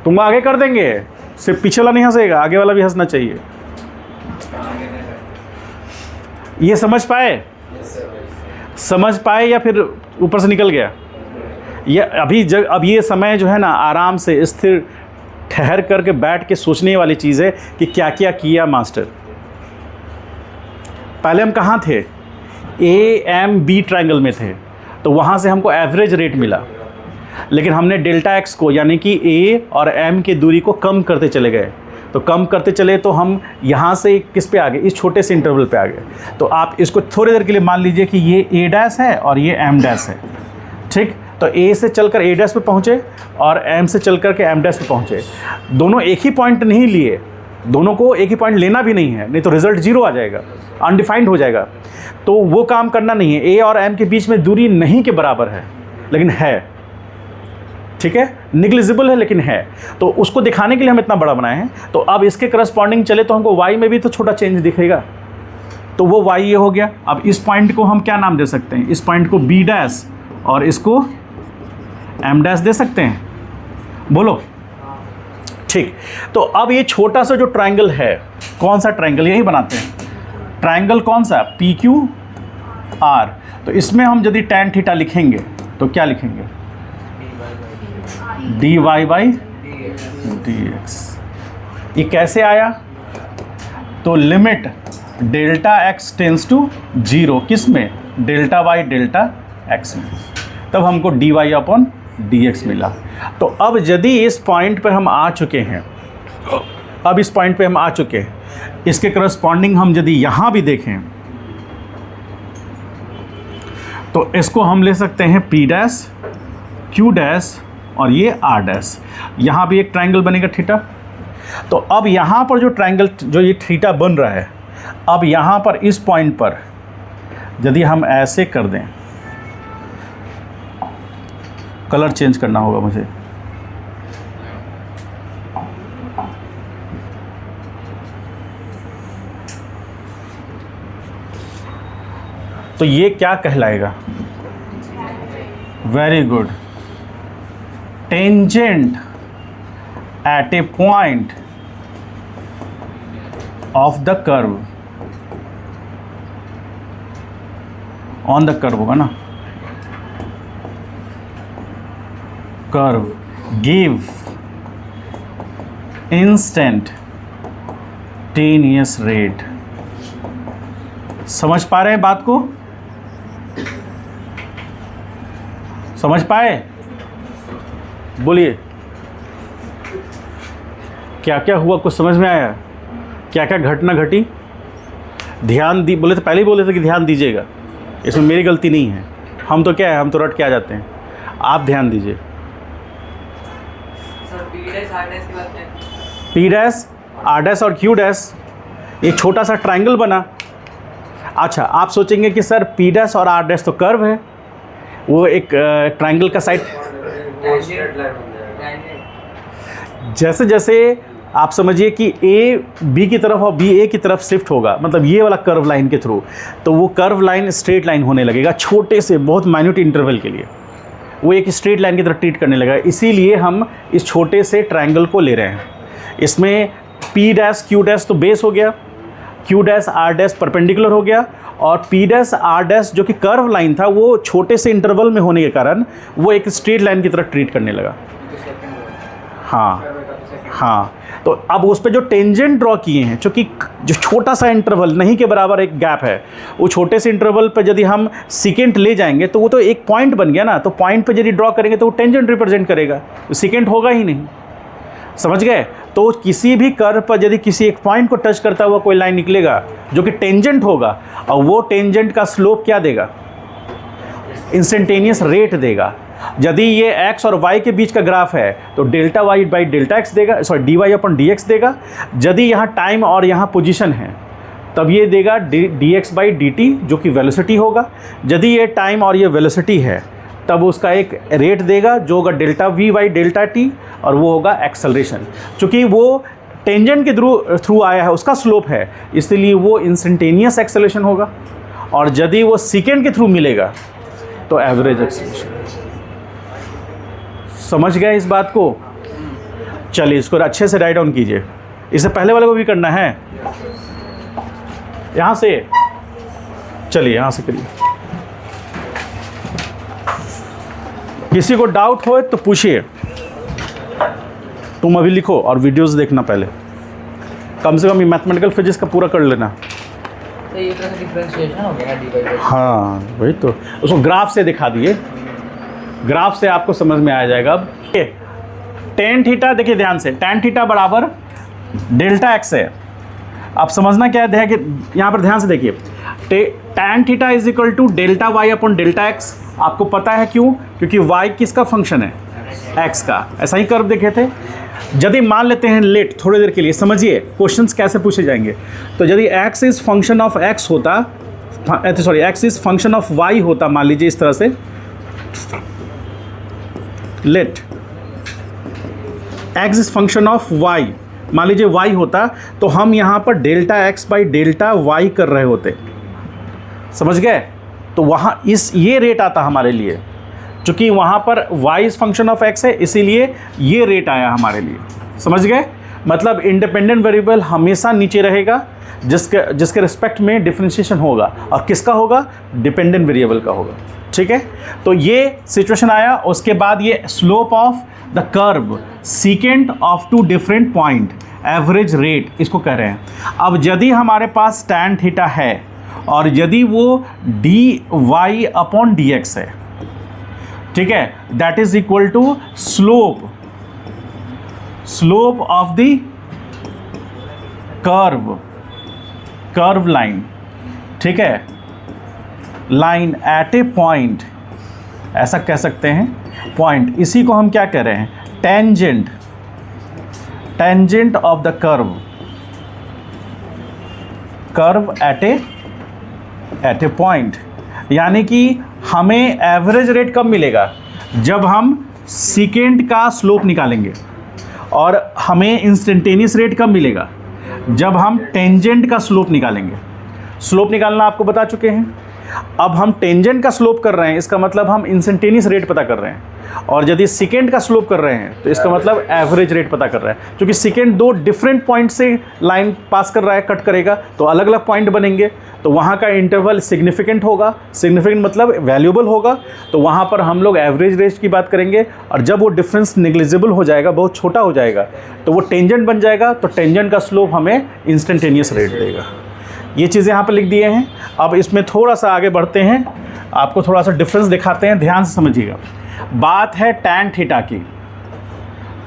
तुम आगे कर देंगे, सिर्फ पीछे वाला नहीं हंसेगा, आगे वाला भी हंसना चाहिए। ये समझ पाए? समझ पाए या फिर ऊपर से निकल गया? ये अब ये समय जो है ना, आराम से स्थिर ठहर करके बैठ के सोचने वाली चीज़ है कि क्या क्या किया मास्टर। पहले हम कहाँ थे? AMB ट्रायंगल में थे, तो वहाँ से हमको एवरेज रेट मिला, लेकिन हमने डेल्टा एक्स को यानी कि A और M की दूरी को कम करते चले गए। तो कम करते चले तो हम यहाँ से किस पे आ गए? इस छोटे से इंटरवल पे आ गए। तो आप इसको थोड़ी देर के लिए मान लीजिए कि ये A डैश है और ये M डैश है, ठीक? तो A से चलकर A डैश पे पहुँचे और M से चल कर के M डैश पे पहुँचे। दोनों एक ही पॉइंट नहीं लिए, दोनों को एक ही पॉइंट लेना भी नहीं है, नहीं तो रिजल्ट 0 आ जाएगा, अनडिफाइंड हो जाएगा। तो वो काम करना नहीं है। A और M के बीच में दूरी नहीं के बराबर है, लेकिन है, ठीक है, निग्लिजिबल है लेकिन है। तो उसको दिखाने के लिए हम इतना बड़ा बनाए हैं। तो अब इसके करस्पॉन्डिंग चले तो हमको y में भी तो छोटा चेंज दिखेगा, तो वो y ये हो गया। अब इस पॉइंट को हम क्या नाम दे सकते हैं? इस पॉइंट को B डैश और इसको M डैश दे सकते हैं, बोलो, ठीक। तो अब ये छोटा सा जो ट्रायंगल है, कौन सा ट्रायंगल? यही बनाते हैं ट्रायंगल, कौन सा? PQR। तो इसमें हम यदि tan थीटा लिखेंगे तो क्या लिखेंगे? dy by dx। ये कैसे आया? तो limit delta x tends to 0, किस में? डेल्टा y डेल्टा x में, तब हमको dy अपॉन dx मिला। तो अब यदि इस पॉइंट पर हम आ चुके हैं, अब इस पॉइंट पे हम आ चुके हैं, इसके करस्पॉन्डिंग हम यदि यहाँ भी देखें तो इसको हम ले सकते हैं P डैश, Q डैश और ये R डैश। यहाँ भी एक ट्रायंगल बनेगा थीटा। तो अब यहाँ पर जो ट्रायंगल, जो ये थीटा बन रहा है, अब यहाँ पर इस पॉइंट पर यदि हम ऐसे कर दें, कलर चेंज करना होगा मुझे, तो ये क्या कहलाएगा? Very good, tangent at A point of the curve, on the curve होगा ना, कर्व गिव इंस्टेंटेनियस रेट। समझ पा रहे हैं बात को? समझ पाए? बोलिए, क्या क्या हुआ? कुछ समझ में आया? क्या क्या घटना घटी? ध्यान दी, बोले तो पहले ही बोले थे कि ध्यान दीजिएगा, इसमें मेरी गलती नहीं है। हम तो क्या है, हम तो रट के आ जाते हैं, आप ध्यान दीजिए। P डैश, R डैश और Q डैश, ये छोटा सा ट्रायंगल बना। अच्छा, आप सोचेंगे कि सर P डैश और R डैश तो कर्व है, वो एक ट्रायंगल का साइड, जैसे जैसे आप समझिए कि A B की तरफ और B A की तरफ शिफ्ट होगा, मतलब ये वाला कर्व लाइन के थ्रू, तो वो कर्व लाइन स्ट्रेट लाइन होने लगेगा, छोटे से बहुत माइन्यूट इंटरवल के लिए वो एक स्ट्रेट लाइन की तरह ट्रीट करने लगेगा। इसीलिए हम इस छोटे से ट्रायंगल को ले रहे हैं। इसमें P डैश Q डैश तो बेस हो गया, Q dash R dash perpendicular हो गया, और P डैश R डैश जो कि कर्व लाइन था वो छोटे से इंटरवल में होने के कारण वो एक स्ट्रेट लाइन की तरह ट्रीट करने लगा। हाँ हाँ, तो अब उस पर जो टेंजेंट ड्रॉ किए हैं, चूँकि जो छोटा सा इंटरवल नहीं के बराबर एक गैप है, वो छोटे से इंटरवल पर यदि हम सेकेंट ले जाएंगे तो वो तो एक पॉइंट बन गया ना, तो पॉइंट पे यदि ड्रॉ करेंगे तो वो टेंजेंट रिप्रेजेंट करेगा, तो सेकेंट होगा ही नहीं। समझ गए? तो किसी भी कर्व पर यदि किसी एक पॉइंट को टच करता हुआ कोई लाइन निकलेगा जो कि टेंजेंट होगा, और वो टेंजेंट का स्लोप क्या देगा? इंस्टेंटेनियस रेट देगा। यदि ये x और y के बीच का ग्राफ है तो delta y by delta x देगा, सॉरी डी वाई अपन डी एक्स देगा। यदि यहाँ टाइम और यहाँ पोजीशन है तब ये देगा D x by D T, जो कि वेलोसिटी होगा। यदि ये टाइम और ये वेलोसिटी है तब उसका एक रेट देगा जो होगा delta v by delta T, और वो होगा एक्सेलरेशन। चूँकि वो टेंजेंट के थ्रू आया है, उसका स्लोप है, इसलिए वो इंस्टेंटेनियस एक्सेलरेशन होगा। और यदि वो सेकेंड के थ्रू मिलेगा तो एवरेज एक्सीलरेशन। समझ गए इस बात को? चलिए इसको अच्छे से राइट डाउन कीजिए। इससे पहले वाले को भी करना है, यहाँ से, चलिए यहाँ से करिए। किसी को डाउट हो तो पूछिए। तुम अभी लिखो और वीडियोस देखना पहले, कम से कम ये मैथमेटिकल फिजिक्स का पूरा कर लेना। तो ये तो डिफरेंशिएशन हो गया डिवाइड। हाँ वही तो, उसको ग्राफ से दिखा दिए, ग्राफ से आपको समझ में आ जाएगा। अब टेन थीटा देखिए ध्यान से, टेन थीटा बराबर डेल्टा एक्स है। आप समझना क्या है कि यहाँ पर ध्यान से देखिए, tan theta is equal to delta Y upon delta x. आपको पता है क्यों? क्योंकि वाई किसका फंक्शन है? एक्स का। ऐसा ही कर्व देखे थे। यदि मान लेते हैं लेट थोड़ी देर के लिए, समझिए क्वेश्चंस कैसे पूछे जाएंगे। तो यदि X is function of X होता, sorry X is function of Y होता, मान लीजिए इस तरह से, let X is function of Y, मान लीजिए वाई होता, तो हम यहाँ पर delta X by delta Y कर रहे होते। समझ गए? तो वहाँ ये रेट आता हमारे लिए, चूँकि वहाँ पर y is function of x है, इसीलिए ये रेट आया हमारे लिए। समझ गए? मतलब इंडिपेंडेंट वेरिएबल हमेशा नीचे रहेगा, जिसके रिस्पेक्ट में डिफरेंशिएशन होगा, और किसका होगा? डिपेंडेंट वेरिएबल का होगा। ठीक है, तो ये सिचुएशन आया। उसके बाद ये slope of the curve secant of two different point, average rate इसको कह रहे हैं। अब यदि हमारे पास tan थीटा है और यदि वो dy अपॉन dx है, ठीक है, that is equal to slope of the curve line, ठीक है, लाइन एट ए पॉइंट, ऐसा कह सकते हैं पॉइंट। इसी को हम क्या कह रहे हैं? Tangent of the curve at A point. यानी कि हमें एवरेज रेट कब मिलेगा? जब हम सेकेंड का स्लोप निकालेंगे। और हमें इंस्टेंटेनियस रेट कब मिलेगा? जब हम टेंजेंट का स्लोप निकालेंगे। स्लोप निकालना आपको बता चुके हैं। अब हम टेंजेंट का स्लोप कर रहे हैं, इसका मतलब हम इंस्टेंटेनियस रेट पता कर रहे हैं। और यदि सेकेंड का स्लोप कर रहे हैं तो इसका मतलब एवरेज रेट पता कर रहे हैं। क्योंकि सेकेंड दो डिफरेंट पॉइंट से लाइन पास कर रहा है, कट करेगा, तो अलग अलग पॉइंट बनेंगे, तो वहाँ का इंटरवल सिग्निफिकेंट होगा। सिग्निफिकेंट मतलब वैल्यूबल होगा, तो वहाँ पर हम लोग एवरेज रेट की बात करेंगे। और जब वो डिफरेंस निग्लिजिबल हो जाएगा, बहुत छोटा हो जाएगा, तो वो टेंजेंट बन जाएगा। तो टेंजेंट का स्लोप हमें इंस्टेंटेनियस रेट देगा। ये चीज़ें यहाँ पर लिख दिए हैं। अब इसमें थोड़ा सा आगे बढ़ते हैं, आपको थोड़ा सा डिफरेंस दिखाते हैं, ध्यान से समझिएगा। बात है टैन थीटा की,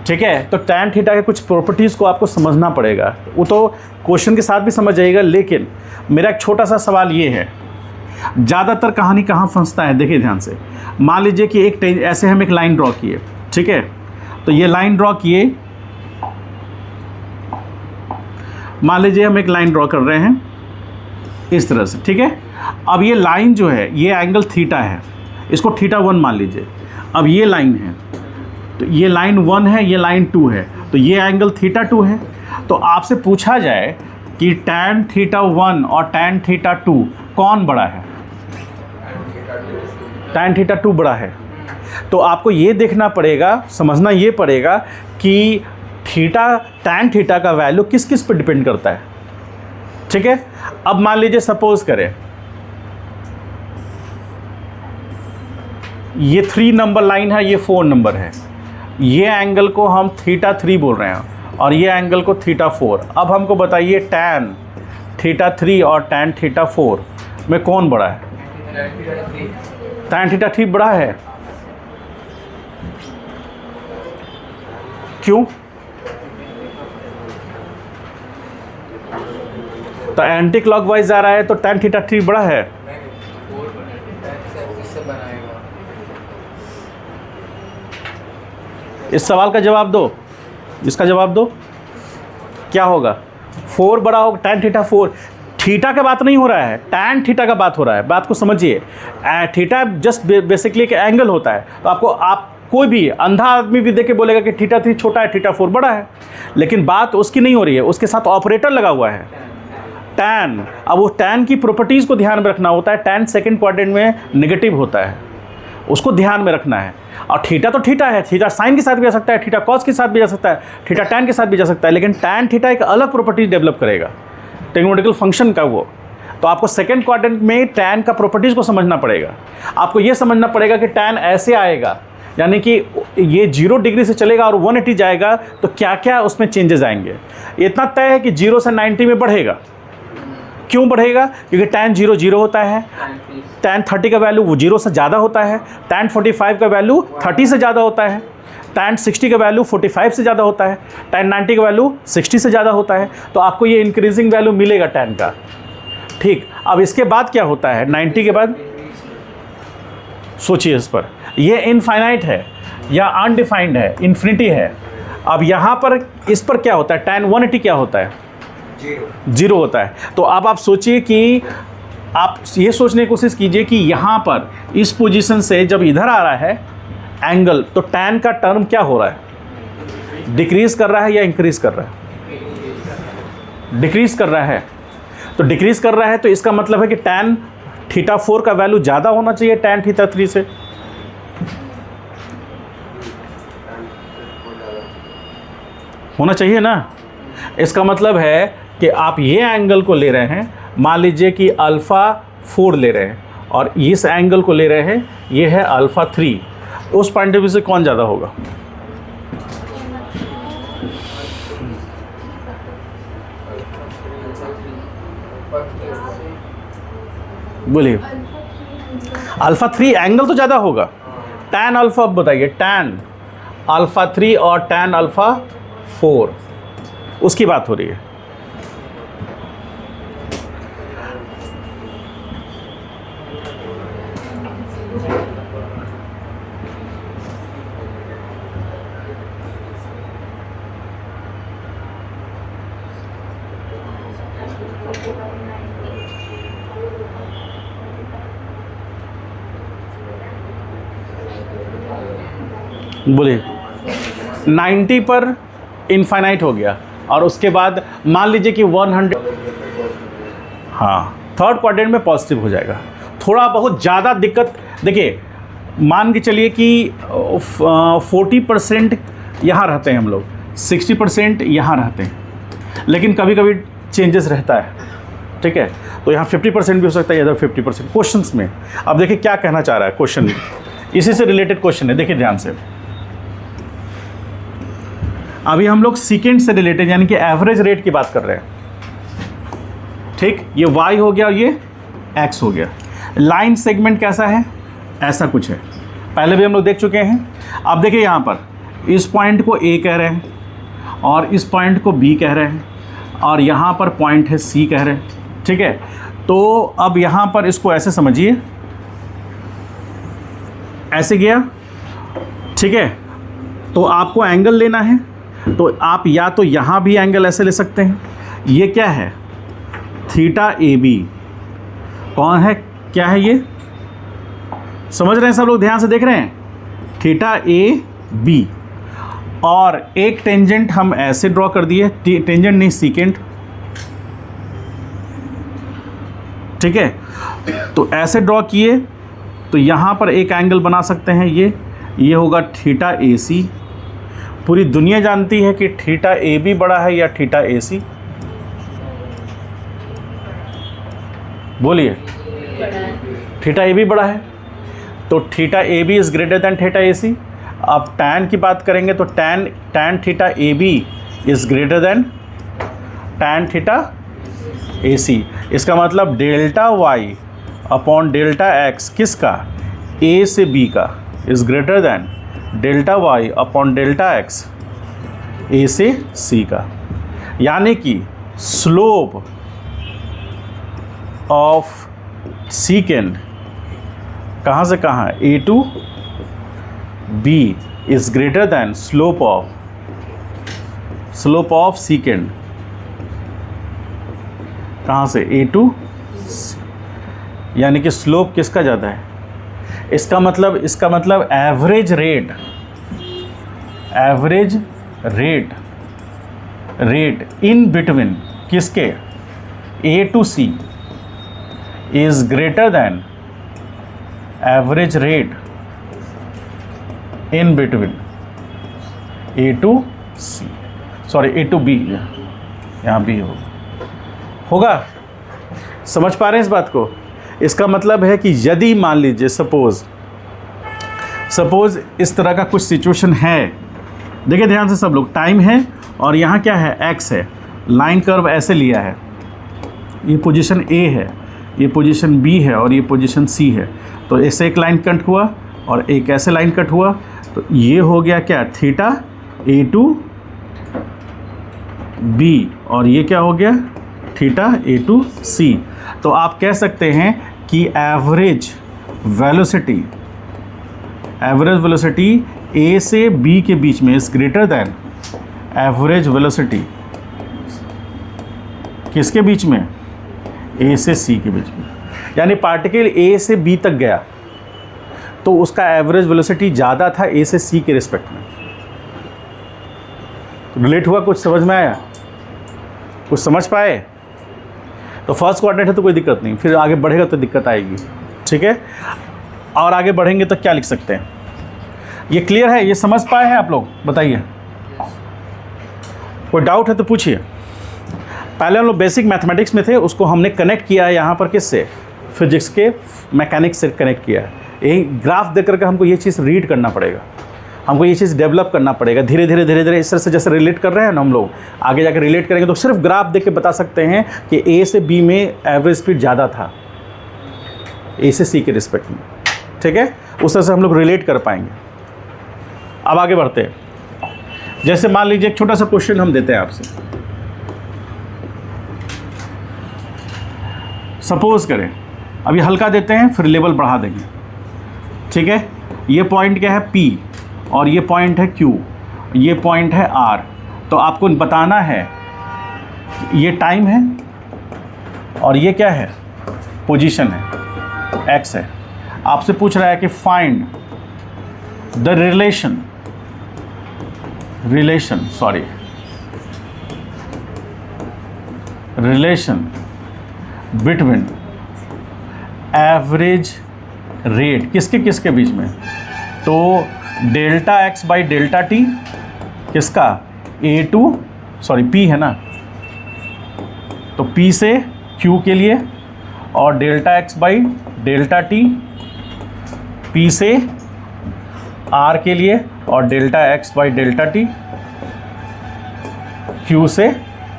ठीक है। तो टैन थीटा के कुछ प्रॉपर्टीज़ को आपको समझना पड़ेगा, वो तो क्वेश्चन के साथ भी समझ जाइएगा। लेकिन मेरा एक छोटा सा सवाल ये है, ज़्यादातर कहानी कहाँ फंसता है, देखिए ध्यान से। मान लीजिए कि ऐसे हम एक लाइन ड्रॉ किए, ठीक है। तो ये लाइन ड्रॉ किए, मान लीजिए हम एक लाइन ड्रॉ कर रहे हैं इस तरह से, ठीक है। अब ये लाइन जो है, ये एंगल थीटा है, इसको थीटा 1 मान लीजिए। अब ये लाइन है, तो ये लाइन 1 है, ये लाइन 2 है, तो ये एंगल थीटा 2 है। तो आपसे पूछा जाए कि टैन थीटा 1 और टैन थीटा 2 कौन बड़ा है? टैन थीटा 2 बड़ा है। तो आपको ये देखना पड़ेगा, समझना ये पड़ेगा कि टैन थीटा का वैल्यू किस किस पर डिपेंड करता है, ठीक है। अब मान लीजिए सपोज करें ये 3 नंबर लाइन है, ये 4 नंबर है, ये एंगल को हम थीटा 3 बोल रहे हैं और ये एंगल को थीटा 4। अब हमको बताइए टैन थीटा 3 और टैन थीटा 4 में कौन बड़ा है? टैन थीटा 3 बड़ा है। क्यों? तो एंटी क्लॉकवाइज आ रहा है, तो टैन थीटा 3 बड़ा है। इस सवाल का जवाब दो, इसका जवाब दो, क्या होगा? 4 बड़ा होगा, टैन थीटा 4। थीटा का बात नहीं हो रहा है, टैन थीटा का बात हो रहा है। बात को समझिए, थीटा जस्ट बेसिकली एक एंगल होता है। तो आप कोई भी अंधा आदमी भी देख के बोलेगा कि थीटा 3 छोटा है, थीटा 4 बड़ा है, लेकिन बात उसकी नहीं हो रही है, उसके साथ ऑपरेटर लगा हुआ है। टैन, अब वो टैन की प्रॉपर्टीज़ को ध्यान में रखना होता है। टैन सेकंड क्वाड्रेंट में नेगेटिव होता है, उसको ध्यान में रखना है। और थीटा तो थीटा है, थीटा साइन के साथ भी जा सकता है, थीटा कॉस के साथ भी जा सकता है, थीटा टैन के साथ भी जा सकता है, लेकिन टैन थीटा एक अलग प्रॉपर्टीज डेवलप करेगा ट्रिग्नोमेट्रिकल फंक्शन का वो। तो आपको सेकंड क्वाड्रेंट में टैन का प्रॉपर्टीज़ को समझना पड़ेगा। आपको ये समझना पड़ेगा कि टैन ऐसे आएगा, यानी कि ये 0 डिग्री से चलेगा और 180 जाएगा, तो क्या क्या उसमें चेंजेस आएंगे। इतना तय है कि 0 से 90 में बढ़ेगा। क्यों बढ़ेगा? क्योंकि टैन 0 0 होता है, टैन 30 का वैल्यू वो 0 से ज़्यादा होता है, टैन 45 का वैल्यू 30 से ज़्यादा होता है, टैन 60 का वैल्यू 45 से ज़्यादा होता है, टैन 90 का वैल्यू 60 से ज़्यादा होता है। तो आपको ये इंक्रीजिंग वैल्यू मिलेगा टैन का। ठीक, अब इसके बाद क्या होता है 90 के बाद? सोचिए इस पर, ये इनफाइनाइट है या अनडिफाइंड है, इन्फिनिटी है। अब यहाँ पर इस पर क्या होता है, टैन 180 क्या होता है? 0 होता है। तो अब आप सोचिए कि आप ये सोचने की कोशिश कीजिए कि यहाँ पर इस पोजीशन से जब इधर आ रहा है एंगल, तो टैन का टर्म क्या हो रहा है? डिक्रीज कर रहा है या इंक्रीज कर रहा है? डिक्रीज कर रहा है। तो डिक्रीज कर रहा है तो इसका मतलब है कि टैन थीटा 4 का वैल्यू ज़्यादा होना चाहिए टैन थीटा 3 से। होना चाहिए ना। इसका मतलब है कि आप ये एंगल को ले रहे हैं, मान लीजिए कि अल्फ़ा 4 ले रहे हैं और इस एंगल को ले रहे हैं, ये है अल्फ़ा 3। उस पॉइंट ऑफ व्यू से कौन ज़्यादा होगा? बोलिए। अल्फ़ा 3 एंगल तो ज़्यादा होगा। टैन अल्फ़ा, अब बताइए, टैन अल्फ़ा 3 और टैन अल्फ़ा 4, उसकी बात हो रही है। बोलिए। 90 पर इनफाइनाइट हो गया और उसके बाद मान लीजिए कि 100, हाँ, थर्ड क्वाड्रेंट में पॉजिटिव हो जाएगा। थोड़ा बहुत ज़्यादा दिक्कत, देखिए मान के चलिए कि 40% यहाँ रहते हैं हम लोग, 60% यहाँ रहते हैं, लेकिन कभी कभी चेंजेस रहता है। ठीक है, तो यहाँ 50% भी हो सकता है, इधर 50%। क्वेश्चंस में अब देखिए क्या कहना चाह रहा है क्वेश्चन, इसी से रिलेटेड क्वेश्चन है, देखिए ध्यान से। अभी हम लोग सीकेंड से रिलेटेड यानी कि एवरेज रेट की बात कर रहे हैं। ठीक, ये y हो गया और ये x हो गया। लाइन सेगमेंट कैसा है? ऐसा कुछ है, पहले भी हम लोग देख चुके हैं। अब देखिए यहाँ पर इस पॉइंट को A कह रहे हैं और इस पॉइंट को B कह रहे हैं और यहाँ पर पॉइंट है C कह रहे हैं। ठीक है, तो अब यहाँ पर इसको ऐसे समझिए, ऐसे गया। ठीक है, तो आपको एंगल लेना है, तो आप या तो यहाँ भी एंगल ऐसे ले सकते हैं। ये क्या है? Theta A B. कौन है, क्या है ये? समझ रहे हैं सब लोग, ध्यान से देख रहे हैं? Theta A B. और एक टेंजेंट हम ऐसे ड्रॉ कर दिए, टेंजेंट नहीं सीकेंट। ठीक है, तो ऐसे ड्रॉ किए तो यहाँ पर एक एंगल बना सकते हैं, ये होगा थीटा ए सी। पूरी दुनिया जानती है कि थीटा ए बी बड़ा है या थीटा ए सी? बोलिए। थीटा ए बी बड़ा है, तो theta A B is greater than theta A C. अब टैन की बात करेंगे तो tan theta A B is greater than tan theta A C. इसका मतलब delta Y upon delta X किसका? ए से बी का is greater than delta Y upon delta X A से सी का। यानी कि स्लोप ऑफ सीकेंड कहाँ से कहाँ? A to B is greater than slope of secant कहाँ से? ए टू, यानी कि स्लोप किसका ज़्यादा है? इसका मतलब एवरेज रेट इन बिटवीन किसके? A to C is greater than average rate in between A to C, sorry A to B, यहाँ B होगा। समझ पा रहे हैं इस बात को? इसका मतलब है कि यदि मान लीजिए सपोज इस तरह का कुछ सिचुएशन है, देखिए ध्यान से सब लोग, टाइम है और यहाँ क्या है, x है, लाइन कर्व ऐसे लिया है, ये पोजीशन A है, ये पोजीशन B है और ये पोजीशन C है। तो ऐसे एक लाइन कट हुआ और एक ऐसे लाइन कट हुआ, तो ये हो गया क्या, थीटा A to B, और ये क्या हो गया, थीटा A to C। तो आप कह सकते हैं कि एवरेज वेलोसिटी A से B के बीच में is greater than average velocity किसके बीच में, A से C के बीच में। यानी पार्टिकल A से B तक गया तो उसका एवरेज वेलोसिटी ज़्यादा था A से C के रिस्पेक्ट में। रिलेट हुआ? कुछ समझ में आया? कुछ समझ पाए? तो फर्स्ट कोऑर्डिनेट है तो कोई दिक्कत नहीं, फिर आगे बढ़ेगा तो दिक्कत आएगी, ठीक है। और आगे बढ़ेंगे तो क्या लिख सकते हैं? ये क्लियर है? ये समझ पाए हैं आप लोग? बताइए, कोई डाउट है तो पूछिए। पहले हम लोग बेसिक मैथमेटिक्स में थे, उसको हमने कनेक्ट किया है यहाँ पर किससे, फिजिक्स के मैकेनिक्स से कनेक्ट किया है। यही ग्राफ देख करके हमको ये चीज़ रीड करना पड़ेगा, हमको ये चीज़ डेवलप करना पड़ेगा धीरे धीरे इस तरह से। जैसे रिलेट कर रहे हैं ना हम लोग, आगे जाकर रिलेट करेंगे तो सिर्फ ग्राफ देख के बता सकते हैं कि A से B में एवरेज स्पीड ज़्यादा था A से C के रिस्पेक्ट में, ठीक है। उस तरह से हम लोग रिलेट कर पाएंगे। अब आगे बढ़ते हैं। जैसे मान लीजिए एक छोटा सा क्वेश्चन हम देते हैं आपसे, सपोज करें, अभी हल्का देते हैं फिर लेवल बढ़ा देंगे, ठीक है। ये पॉइंट क्या है, P, और ये पॉइंट है Q, ये पॉइंट है R। तो आपको बताना है ये टाइम है और ये क्या है, पोजीशन है, X है। आपसे पूछ रहा है कि find the relation between average rate किसके बीच में, तो delta x by delta T किसका, P है ना, तो P से Q के लिए, और delta x by delta T P से R के लिए, और delta x by delta T Q से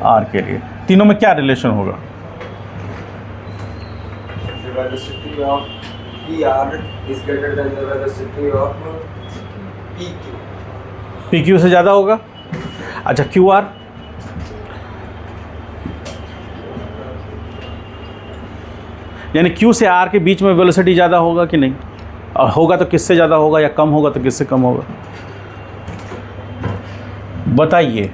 R के लिए। तीनों में क्या रिलेशन होगा, velocity of PR is greater than the velocity of PQ. PQ से ज़्यादा होगा। अच्छा, QR यानी Q से R के बीच में वेलोसिटी ज़्यादा होगा कि नहीं, और होगा तो किससे ज़्यादा होगा, या कम होगा तो किससे कम होगा, बताइए।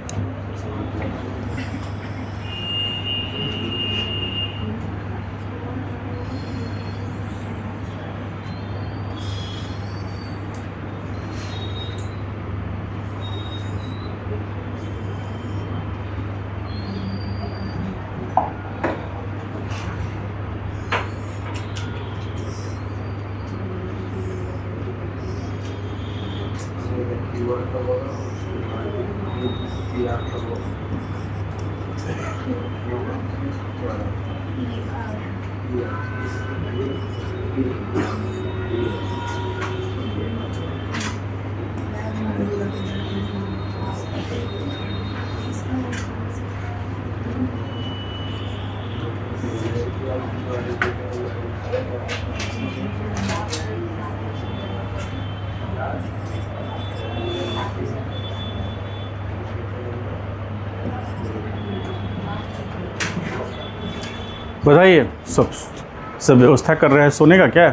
बताइए, सब व्यवस्था कर रहे हैं सोने का क्या?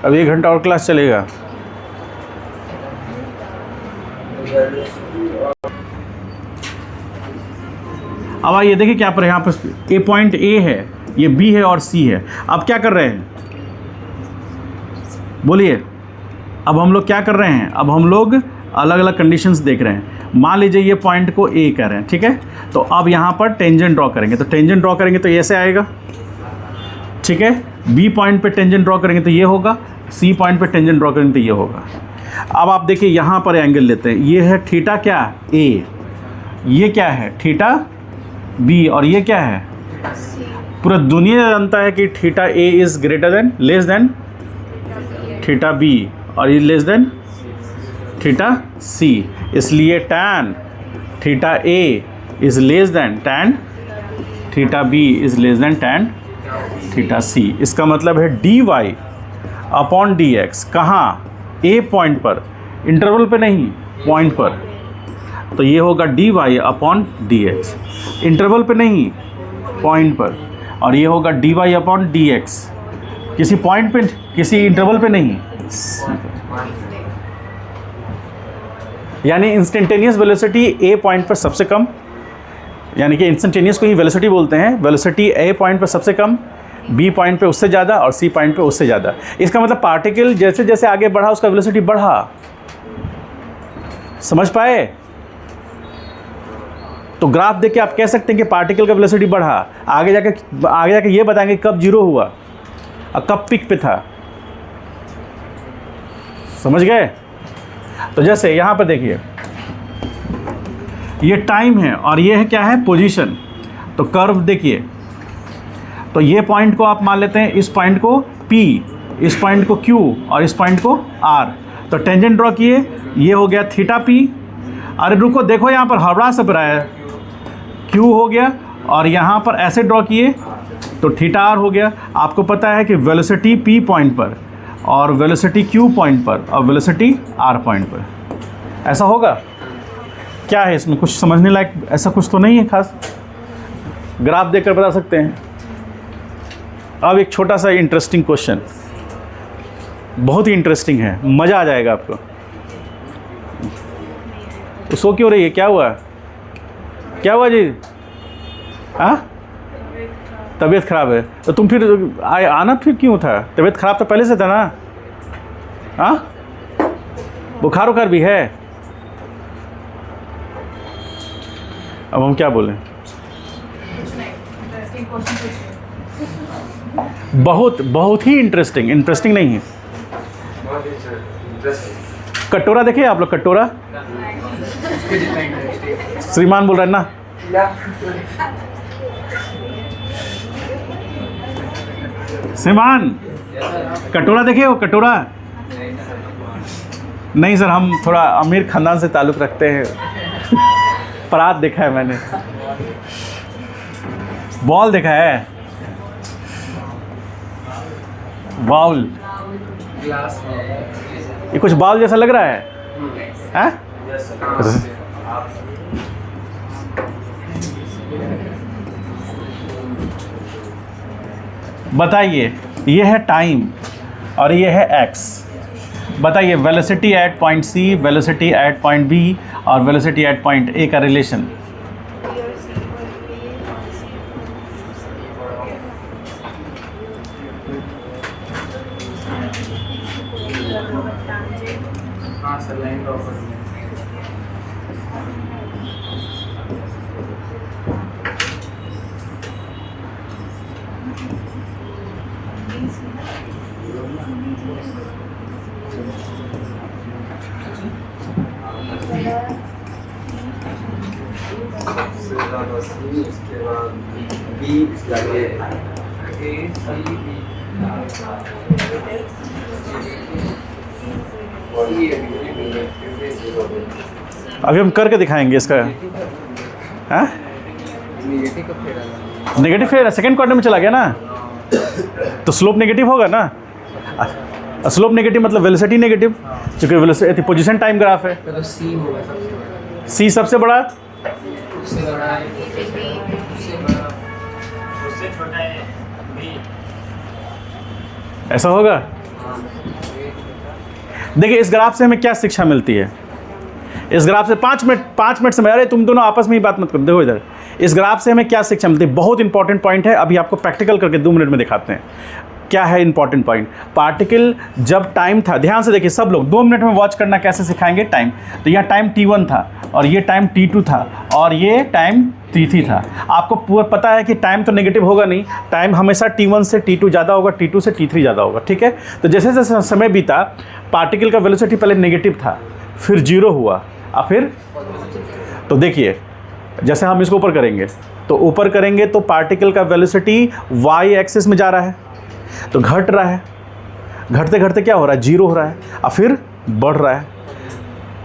अब 1 घंटा और क्लास चलेगा। अब आइए देखिए क्या पर यहाँ पर ए पॉइंट A है, ये B है और C है। अब क्या कर रहे हैं, बोलिए। अब हम लोग क्या कर रहे हैं, अब हम लोग अलग अलग कंडीशंस देख रहे हैं। मान लीजिए ये पॉइंट को ए कह रहे हैं, ठीक है। तो अब यहाँ पर टेंजेंट ड्रॉ करेंगे, तो टेंजेंट ड्रॉ करेंगे तो ऐसे आएगा, ठीक है। बी पॉइंट पे टेंजेंट ड्रॉ करेंगे तो ये होगा, सी पॉइंट पे टेंजेंट ड्रॉ करेंगे तो ये होगा। अब आप देखिए यहाँ पर एंगल लेते हैं, ये है थीटा क्या ए, ये क्या है थीटा बी, और ये क्या है, पूरा दुनिया जानता है कि theta A is greater than less than theta B, और ये लेस देन थीटा सी, इसलिए tan theta A is less than tan theta B is less than tan theta C. इसका मतलब है dy अपॉन डी एक्स, कहाँ, ए point पर, interval पे नहीं, पॉइंट पर। तो ये होगा dy upon D x, interval पे नहीं, पॉइंट पर। और ये होगा dy अपॉन डी एक्स, किसी पॉइंट पे, किसी इंटरवल पे नहीं, यानी इंस्टेंटेनियस वेलोसिटी ए पॉइंट पर सबसे कम, यानी कि इंस्टेंटेनियस को ही वेलोसिटी बोलते हैं। वेलोसिटी ए पॉइंट पर सबसे कम, बी पॉइंट पे उससे ज़्यादा, और सी पॉइंट पे उससे ज़्यादा। इसका मतलब पार्टिकल जैसे जैसे आगे बढ़ा उसका वेलोसिटी बढ़ा। समझ पाए? तो ग्राफ देख के आप कह सकते हैं कि पार्टिकल का वेलोसिटी बढ़ा। आगे जाके ये बताएंगे कब जीरो हुआ और कब पिक पे था। समझ गए? तो जैसे यहाँ पर देखिए, ये टाइम है और ये है क्या है, पोजीशन। तो कर्व देखिए, तो ये पॉइंट को आप मान लेते हैं, इस पॉइंट को P, इस पॉइंट को Q और इस पॉइंट को R। तो टेंजेंट ड्रॉ किए, ये हो गया थीटा P। अरे रुको, देखो यहाँ पर हबड़ा सा रहा है, Q हो गया, और यहाँ पर ऐसे ड्रॉ किए तो थीटा R हो गया। आपको पता है कि वेलोसिटी P पॉइंट पर और वेलोसिटी Q पॉइंट पर और वेलोसिटी R पॉइंट पर, ऐसा होगा। क्या है इसमें कुछ समझने लायक? ऐसा कुछ तो नहीं है खास, ग्राफ देखकर बता सकते हैं। अब एक छोटा सा इंटरेस्टिंग क्वेश्चन, बहुत ही इंटरेस्टिंग है, मज़ा आ जाएगा आपको। तो सो क्यों रही है, क्या हुआ, क्या हुआ जी? हाँ, तबीयत ख़राब है। तो तुम फिर आना फिर क्यों था? तबीयत ख़राब तो पहले से था ना? हाँ, बुखार उखार भी है? अब हम क्या बोलें? बहुत ही इंटरेस्टिंग नहीं है। कटोरा देखे आप लोग? कटोरा श्रीमान बोल रहे हैं ना? श्रीमान, कटोरा देखे हो? कटोरा नहीं सर, हम थोड़ा अमीर खानदान से ताल्लुक़ रखते हैं। परात देखा है मैंने, बॉल देखा है, बाउल। ये कुछ बाउल जैसा लग रहा है, हैं? बताइए, ये है टाइम और ये है एक्स। बताइए velocity at point C, velocity at point B और वेलोसिटी एट पॉइंट ए का रिलेशन। उसके बाद बी लगे अभी हम करके दिखाएंगे इसका। हाँ, नेगेटिव फेयर सेकेंड क्वार्टर में चला गया ना, तो स्लोप नेगेटिव होगा ना। स्लोप नेगेटिव मतलब वेलोसिटी नेगेटिव, क्योंकि वेलोसिटी पोजीशन टाइम ग्राफ है। तो सी होगा, सी सबसे बड़ा, उससे बड़ा है, उससे छोटा है बी। ऐसा होगा। देखिए इस ग्राफ से हमें क्या शिक्षा मिलती है। इस ग्राफ से 5 मिनट समय, अरे तुम दोनों आपस में ही बात मत करो, देखो इधर। इस ग्राफ से हमें क्या शिक्षा मिलती है, बहुत इंपॉर्टेंट पॉइंट है। अभी आपको प्रैक्टिकल करके 2 मिनट में दिखाते हैं। क्या है इंपॉर्टेंट पॉइंट, पार्टिकल जब टाइम था, ध्यान से देखिए सब लोग, 2 मिनट में वॉच करना कैसे सिखाएंगे टाइम। तो यहाँ टाइम t1 था और ये टाइम t2 था और ये टाइम t3 था। आपको पूरा पता है कि टाइम तो नेगेटिव होगा नहीं, टाइम हमेशा t1 से t2 ज़्यादा होगा, t2 से t3 ज़्यादा होगा, ठीक है। तो जैसे जैसे समय बीता पार्टिकल का वेलोसिटी पहले नेगेटिव था, फिर 0 हुआ और फिर, तो देखिए जैसे हम इसको ऊपर करेंगे तो ऊपर करेंगे तो पार्टिकल का वेलोसिटी y एक्सिस में जा रहा है, तो घट रहा है, घटते घटते क्या हो रहा है, 0 हो रहा है और फिर बढ़ रहा है।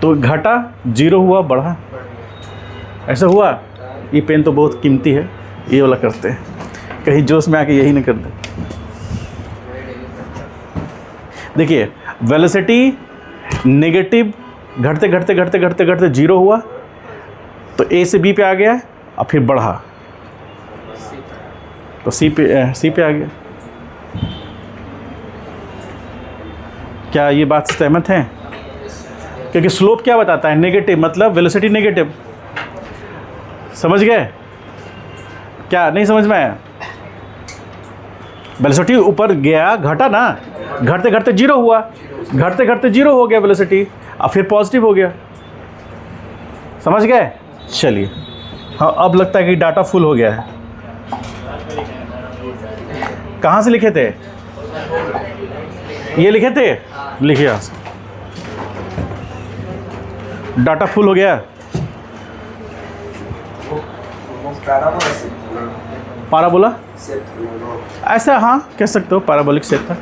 तो घटा, 0 हुआ, बढ़ा, ऐसा हुआ। ये पेन तो बहुत कीमती है, ये वाला करते हैं, कहीं जोश में आके यही नहीं कर दे। देखिए वेलोसिटी नेगेटिव, घटते घटते घटते घटते घटते 0 हुआ, तो ए से बी पे आ गया और फिर बढ़ा तो सी पे आ गया। क्या ये बात से सहमत हैं? क्योंकि स्लोप क्या बताता है, नेगेटिव, मतलब वेलोसिटी नेगेटिव। समझ गए? क्या नहीं समझ में आया? वेलोसिटी ऊपर गया, घटा ना, घटते घटते 0 हुआ, घटते घटते 0 हो गया वेलोसिटी और फिर पॉजिटिव हो गया। समझ गए? चलिए, हाँ अब लगता है कि डाटा फुल हो गया है। कहाँ से लिखे थे? ये लिखे थे, लिखिए यहाँ से। डाटा फुल हो गया। पाराबोला ऐसा, हाँ कह सकते हो, पैराबोलिक शेप था।